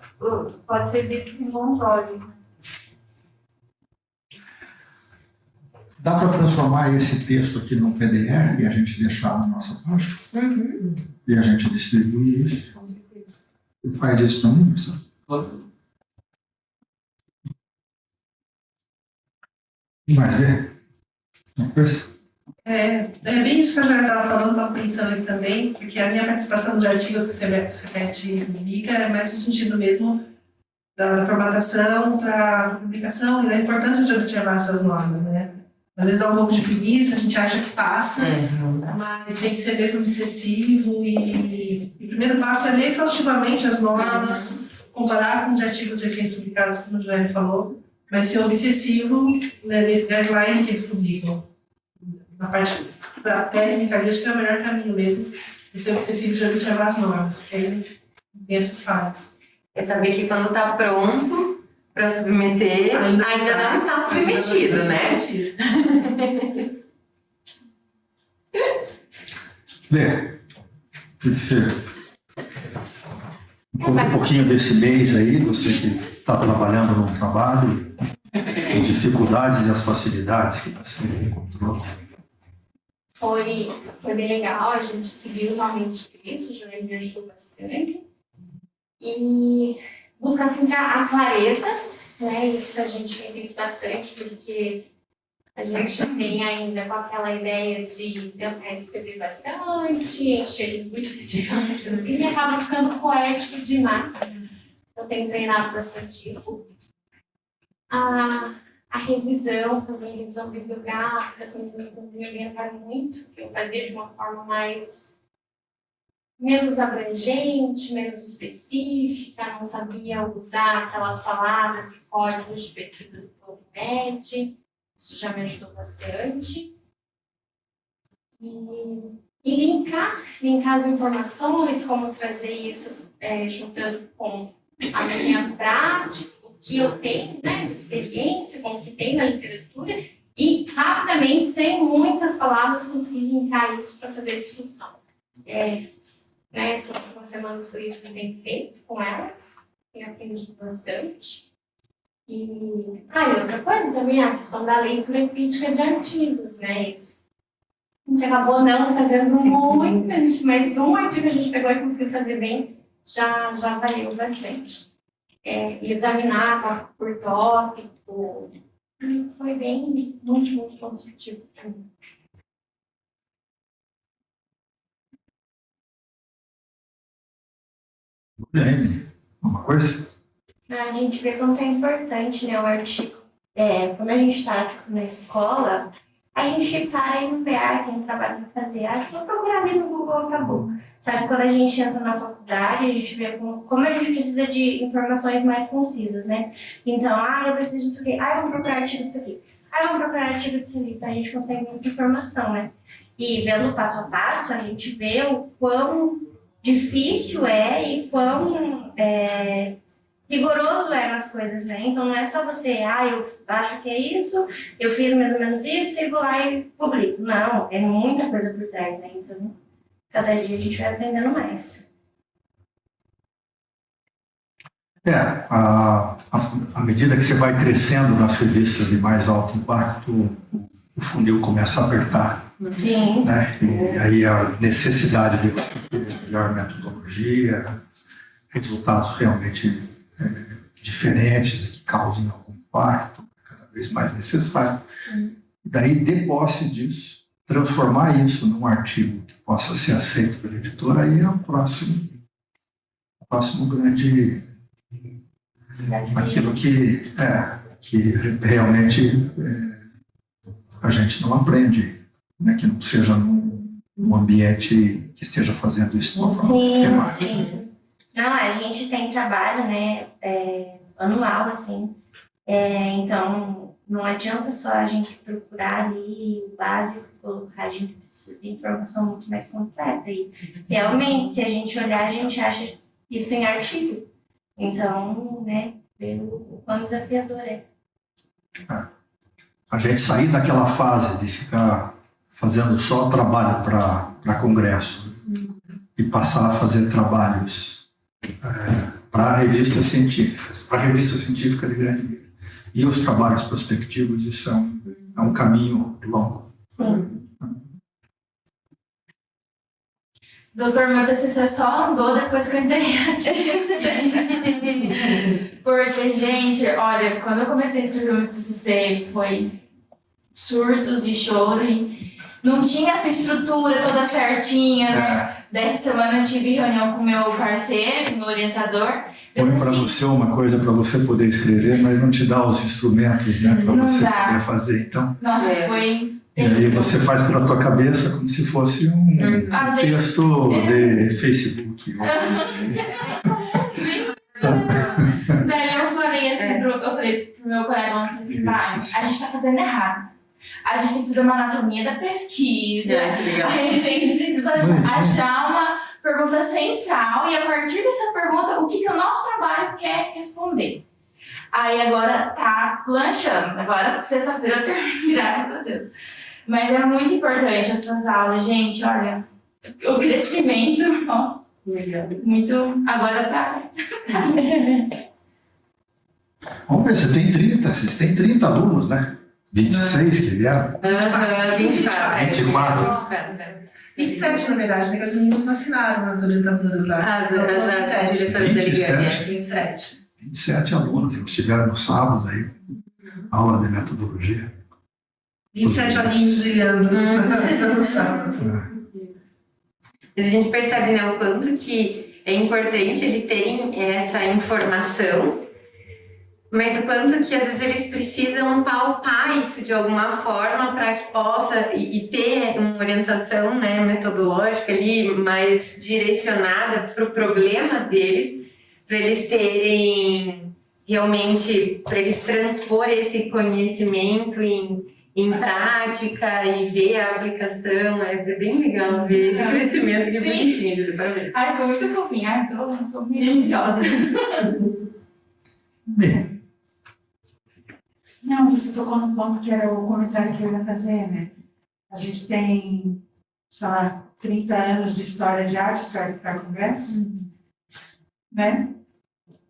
pode ser visto com bons olhos, né? Dá para transformar esse texto aqui num PDF e a gente deixar na nossa página? Uhum. E a gente distribui isso? Com certeza. Você faz isso para mim, pessoal? Mas uma coisa. É bem isso que a Joana estava falando, estava pensando aqui também, porque a minha participação nos artigos que o CEPET publica é mais no sentido mesmo da formatação para publicação e da importância de observar essas normas, né? Às vezes dá um pouco de preguiça, a gente acha que passa, mas tem que ser mesmo obsessivo e o primeiro passo é ler exaustivamente as normas, comparar com os artigos recentes publicados, como o Joana falou, mas ser obsessivo, né, nesse guideline que eles publicam. Na parte da técnica ali, acho que é o melhor caminho mesmo, de ser obsessivo de observar as normas, que aí tem essas falhas. É saber que quando está pronto para submeter, ainda não está submetido, né? Lê, o que você... Conta um pouquinho desse mês aí, você que está trabalhando num trabalho, as dificuldades e as facilidades que você encontrou. Foi bem legal, a gente seguiu realmente isso, o Joelho me ajudou bastante. E buscar sempre a clareza, né? Isso a gente tem feito bastante, porque a gente tem ainda com aquela ideia de tentar escrever bastante, encher linguiça, digamos assim, e acaba ficando poético demais. Eu tenho treinado bastante isso. A revisão, também revisão bibliográfica, as meninas me orientaram muito, que eu fazia de uma forma menos abrangente, menos específica, não sabia usar aquelas palavras e códigos de pesquisa do PubMed, isso já me ajudou bastante. E linkar as informações, como trazer isso juntando com a minha prática, que eu tenho, né, de experiência, com o que tem na literatura, e rapidamente, sem muitas palavras, conseguir linkar isso para fazer discussão. Essas últimas semanas foi isso que eu tenho feito com elas, tenho aprendido bastante. E outra coisa também, a questão da leitura e crítica de artigos, né, isso. A gente acabou não fazendo muito, mas um artigo a gente pegou e conseguiu fazer bem, já valeu bastante. Examinar tópico por tópico, foi bem, muito construtivo para mim. Bem, uma coisa? A gente vê quanto é importante, né, o artigo. Quando a gente está na escola, a gente para e não vê, tem um trabalho para fazer, vou procurar ali no Google, acabou. Só que quando a gente entra na faculdade, a gente vê como a gente precisa de informações mais concisas, né? Então, eu preciso disso aqui, vamos procurar artigo disso aqui, vamos procurar artigo disso ali, então a gente consegue muita informação, né? E vendo passo a passo, a gente vê o quão difícil e quão rigoroso nas coisas, né? Então não é só você, eu acho que é isso, eu fiz mais ou menos isso e vou lá e publico. Não, é muita coisa por trás, né? Então, cada dia a gente vai aprendendo mais. À medida que você vai crescendo nas revistas de mais alto impacto, o funil começa a apertar. Sim. Né? E aí a necessidade de ter melhor metodologia, resultados realmente diferentes e que causem algum impacto, cada vez mais necessário. Sim. E daí, de posse disso, transformar isso num artigo que possa ser aceito pela editora, aí é o próximo grande... aquilo que realmente a gente não aprende, né? Que não seja num ambiente que esteja fazendo isso de uma forma sistemática. Sim. Não, a gente tem trabalho, né, anual, assim, então não adianta só a gente procurar ali o básico, colocar, a gente precisa de informação muito mais completa. E realmente, se a gente olhar, a gente acha isso em artigo. Então, né, ver o quão desafiador é. A gente sair daquela fase de ficar fazendo só trabalho para congresso e passar a fazer trabalhos para revistas científicas, para revista científica de grande nível. E os trabalhos prospectivos, isso é um caminho longo. Sim. Doutor, meu TCC só andou depois que eu entrei aqui. Porque, gente, olha, quando eu comecei a escrever meu TCC, foi surtos de choro e não tinha essa estrutura toda certinha, né? Dessa semana eu tive reunião com meu parceiro, meu orientador. Eu Põe falei para assim, você uma coisa para você poder escrever, mas não te dá os instrumentos, né, para Não você dá. poder fazer. Então, nossa, É. foi e aí terrível. você faz pela tua cabeça como se fosse um texto de Facebook. Daí eu falei assim, eu falei pro meu colega, eu falei assim, a gente tá fazendo errado. A gente tem que fazer uma anatomia da pesquisa. Que legal. Aí a gente precisa achar uma pergunta central e a partir dessa pergunta, o que o nosso trabalho quer responder. Aí agora tá planchando. Agora, sexta-feira eu termino, graças a Deus. Mas é muito importante essas aulas, gente. Olha, o crescimento, ó, Legal. muito. Agora tá. Vamos ver, vocês têm 30 alunos, né? 26 que vieram. 24. 24. 27, na verdade, né? Que as meninas não assinaram as orientadoras lá. As diretoras da Ligânia. 27. 27 alunos, eles estiveram no sábado aí, aula de metodologia. 27 olhinhos brilhando no sábado. Mas a gente percebe, né, o quanto que é importante eles terem essa informação, mas o quanto que às vezes eles precisam palpar isso de alguma forma para que possa e ter uma orientação, né, metodológica ali mais direcionada para o problema deles, para eles terem realmente, para eles transpor esse conhecimento em prática e ver a aplicação. É bem legal ver esse crescimento, que Sim. bonitinho, Júlia, parabéns. Ai, tô muito fofinha. Ai, tô maravilhosa. Bem, Não, você tocou num ponto que era o comentário que eu ia fazer, né? A gente tem, sei lá, 30 anos de história de arte, história para congresso, né?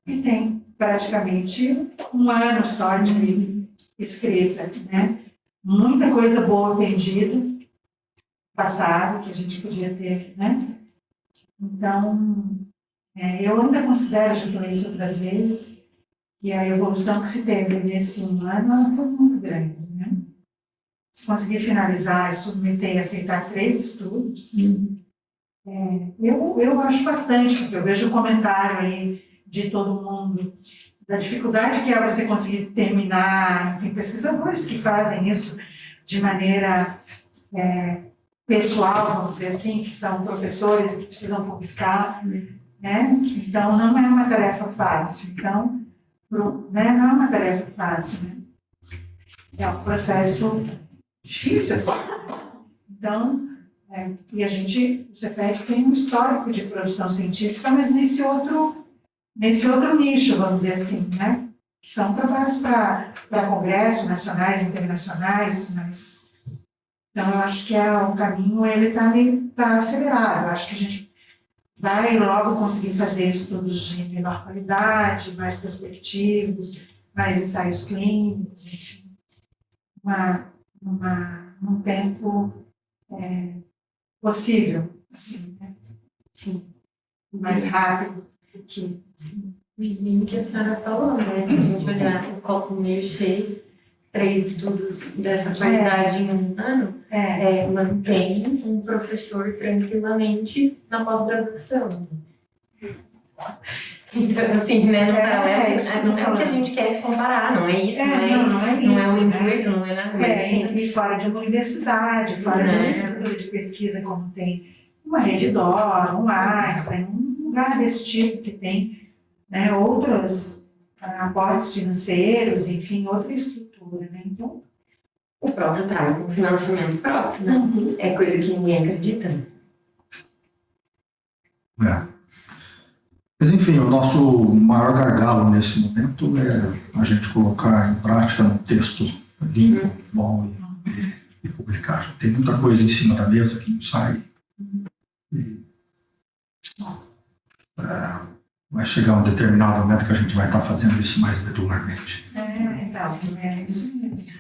E tem praticamente um ano só de escrita, né? Muita coisa boa aprendida, passado, que a gente podia ter, né? Então, eu ainda considero, já falei isso outras vezes, que a evolução que se teve nesse um ano ela foi muito grande, né? Se conseguir finalizar e submeter e aceitar 3 estudos, eu acho bastante, porque eu vejo o comentário aí de todo mundo, da dificuldade que é você conseguir terminar, enfim, pesquisadores que fazem isso de maneira pessoal, vamos dizer assim, que são professores que precisam publicar, né? Então, não é uma tarefa fácil. Então, né? Não é uma tarefa fácil, né? É um processo difícil, assim. Então, e a gente, o CEPET tem um histórico de produção científica, mas nesse outro nicho, vamos dizer assim, né? Que são trabalhos para congressos nacionais e internacionais, mas... Então, eu acho que o caminho, ele tá acelerado. Eu acho que a gente vai logo conseguir fazer estudos de menor qualidade, mais prospectivos, mais ensaios clínicos, enfim, num tempo possível, assim, né? Sim, mais rápido do que... O que a senhora falou, né? Se a gente olhar o copo meio cheio, 3 estudos dessa qualidade em um ano, mantém um professor tranquilamente na pós-graduação. Então, assim, né, não é o que a gente quer se comparar, não é isso, não é isso, não é o né? intuito, não é nada, mas assim... E fora de uma universidade, fora de uma estrutura de pesquisa como tem uma rede DOR, um Einstein, um lugar desse tipo que tem, né, outros aportes financeiros, enfim, outra estrutura, né? Então, O próprio traz um financiamento próprio, né? É coisa que ninguém acredita. Mas enfim, o nosso maior gargalo nesse momento é a gente colocar em prática um texto limpo, bom e publicar. Tem muita coisa em cima da mesa que não sai. Vai chegar um determinado momento que a gente vai estar fazendo isso mais regularmente. então, é isso mesmo.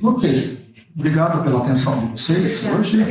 Ok. Obrigado pela atenção de vocês hoje.